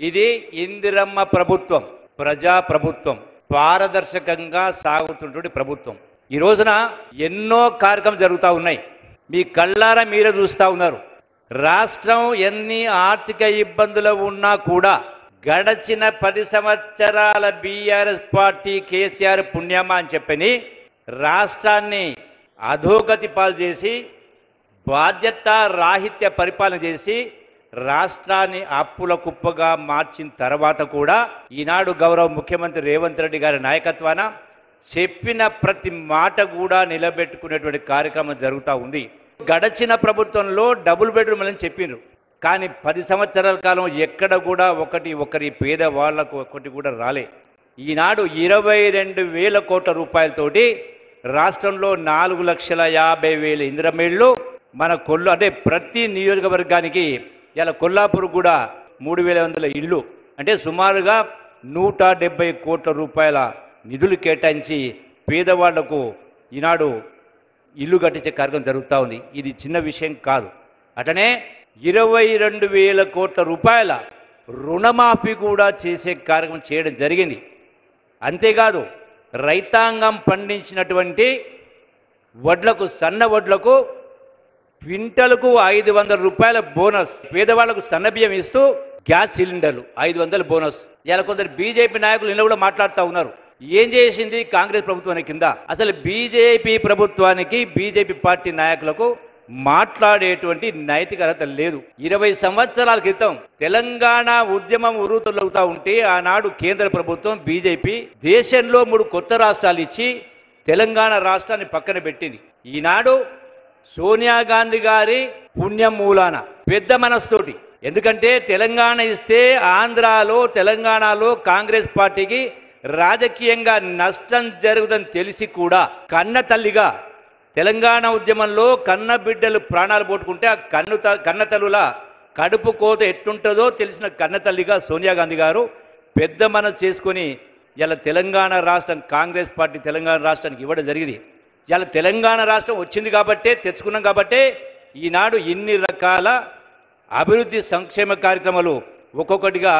ఇది ఇందిరమ్మ ప్రభుత్వం, ప్రజా ప్రభుత్వం, పారదర్శకంగా సాగుతున్నటువంటి ప్రభుత్వం. ఈ రోజున ఎన్నో కార్యక్రమాలు జరుగుతూ ఉన్నాయి. మీ కళ్ళారా మీరే చూస్తూ ఉన్నారు. రాష్ట్రం ఎన్ని ఆర్థిక ఇబ్బందులు ఉన్నా కూడా గడచిన 10 సంవత్సరాల బీఆర్ఎస్ పార్టీ కేసీఆర్ పుణ్యమా అని చెప్పని రాష్ట్రాన్ని అధోగతి పాలు చేసి బాధ్యత రాహిత్య పరిపాలన చేసి రాష్ట్రాన్ని అప్పుల కుప్పగా మార్చిన తర్వాత కూడా ఈనాడు గౌరవ ముఖ్యమంత్రి రేవంత్ రెడ్డి గారి నాయకత్వాన చెప్పిన ప్రతి మాట కూడా నిలబెట్టుకునేటువంటి కార్యక్రమం జరుగుతూ ఉంది. గడచిన ప్రభుత్వంలో డబుల్ బెడ్రూమ్ అని చెప్పిండ్రు, కానీ 10 సంవత్సరాల కాలం ఎక్కడ కూడా ఒకరి పేదవాళ్లకు ఒకటి కూడా రాలే. ఈనాడు 22,000 కోట్ల రూపాయలతోటి రాష్ట్రంలో 4,50,000 ఇందిరమ్మ ఇళ్ళు మన అంటే ప్రతి నియోజకవర్గానికి ఇలా కొల్లాపూర్ కూడా 3,100 ఇళ్ళు అంటే సుమారుగా 170 కోట్ల రూపాయల నిధులు కేటాయించి పేదవాళ్లకు ఈనాడు ఇల్లు కట్టించే కార్యక్రమం జరుగుతూ ఉంది. ఇది చిన్న విషయం కాదు. అటనే 22,000 కోట్ల రూపాయల రుణమాఫీ కూడా చేసే కార్యక్రమం చేయడం జరిగింది. అంతేకాదు రైతాంగం పండించినటువంటి వడ్లకు, సన్న వడ్లకు క్వింటల్కు 500 రూపాయల బోనస్, పేదవాళ్లకు సన్న బియ్యం ఇస్తూ గ్యాస్ సిలిండర్లు 500 బోనస్. ఇలా కొందరు బీజేపీ నాయకులు నిన్న కూడా మాట్లాడుతూ ఉన్నారు. ఏం చేసింది కాంగ్రెస్ ప్రభుత్వానికి కింద? అసలు బీజేపీ ప్రభుత్వానికి, బీజేపీ పార్టీ నాయకులకు మాట్లాడేటువంటి నైతిక అర్హత లేదు. 20 సంవత్సరాల క్రితం తెలంగాణ ఉద్యమం ఉరుతులవుతా ఉంటే ఆనాడు కేంద్ర ప్రభుత్వం బీజేపీ దేశంలో 3 కొత్త రాష్ట్రాలు ఇచ్చి తెలంగాణ రాష్ట్రాన్ని పక్కన పెట్టింది. ఈనాడు సోనియా గాంధీ గారి పుణ్యం మూలాన పెద్ద మనస్తోటి, ఎందుకంటే తెలంగాణ ఇస్తే ఆంధ్రాలో, తెలంగాణలో కాంగ్రెస్ పార్టీకి రాజకీయంగా నష్టం జరుగుతుందని తెలిసి కూడా కన్న తల్లిగా తెలంగాణ ఉద్యమంలో కన్న బిడ్డలు ప్రాణాలు పోట్టుకుంటే ఆ కన్న తల్లుల కడుపు కోత ఎట్టుంటుందో తెలిసిన కన్న తల్లిగా సోనియా గాంధీ గారు పెద్ద మనసు చేసుకొని ఇలా తెలంగాణ రాష్ట్రం, కాంగ్రెస్ పార్టీ తెలంగాణ రాష్ట్రానికి ఇవ్వడం జరిగింది. ఇలా తెలంగాణ రాష్ట్రం వచ్చింది కాబట్టే, తెచ్చుకున్నాం కాబట్టే ఈనాడు ఇన్ని రకాల అభివృద్ధి సంక్షేమ కార్యక్రమాలు ఒక్కొక్కటిగా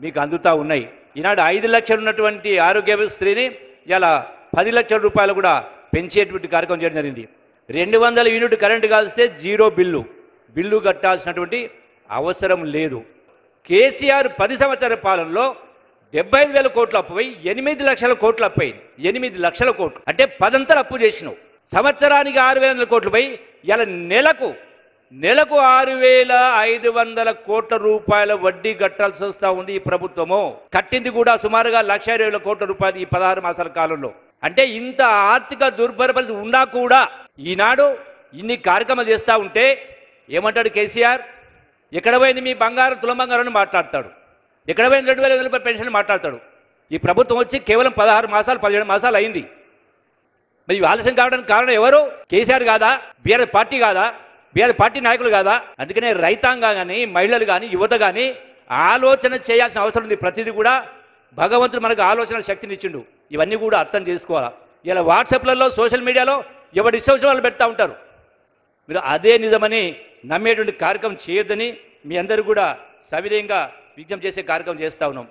మీకు అందుతూ ఉన్నాయి. ఈనాడు 5 లక్షలు ఉన్నటువంటి ఆరోగ్యశ్రీని ఇలా 10 లక్షల రూపాయలు కూడా పెంచేటువంటి కార్యక్రమం చేయడం జరిగింది. 200 యూనిట్ కరెంటు కాల్స్తే 0 బిల్లు కట్టాల్సినటువంటి అవసరం లేదు. కేసీఆర్ 10 సంవత్సరాల పాలనలో 75,000 కోట్ల అప్పు పోయి 8 లక్షల కోట్ల అప్పు అయింది. 8 లక్షల కోట్లు అంటే 10 అంతలు అప్పు చేసినావు. సంవత్సరానికి 6,000 కోట్లు పోయి ఇలా నెలకు 6,500 కోట్ల రూపాయల వడ్డీ కట్టాల్సి వస్తూ ఉంది ఈ ప్రభుత్వము. కట్టింది కూడా సుమారుగా 1,20,000 కోట్ల రూపాయలు ఈ 16 మాసాల కాలంలో. అంటే ఇంత ఆర్థిక దుర్భర పరిస్థితి ఉన్నా కూడా ఈనాడు ఇన్ని కార్యక్రమాలు చేస్తూ ఉంటే ఏమంటాడు కేసీఆర్? ఎక్కడ పోయింది మీ బంగారం, తులం బంగారం అని మాట్లాడతాడు. ఎక్కడ పోయింది 2,500 రూపాయల పెన్షన్ మాట్లాడతాడు. ఈ ప్రభుత్వం వచ్చి కేవలం 16 మాసాలు 17 మాసాలు అయింది. మరి ఆలస్యం కావడానికి కారణం ఎవరు? కేసీఆర్ కాదా? బీఆర్ఎస్ పార్టీ కాదా? బీఆర్ఎస్ పార్టీ నాయకులు కాదా? అందుకనే రైతాంగం కానీ, మహిళలు కానీ, యువత కానీ ఆలోచన చేయాల్సిన అవసరం ఉంది. ప్రతిదీ కూడా భగవంతుడు మనకు ఆలోచన శక్తిని ఇచ్చిండు. ఇవన్నీ కూడా అర్థం చేసుకోవాలా. ఇలా వాట్సాప్లలో, సోషల్ మీడియాలో ఎవరి ఇష్టం వాళ్ళు పెడతా ఉంటారు. మీరు అదే నిజమని నమ్మేటువంటి కార్యక్రమం చేయొద్దని మీ అందరూ కూడా సవినయంగా విజ్ఞప్తి చేసే కార్యక్రమం చేస్తూ ఉన్నాం.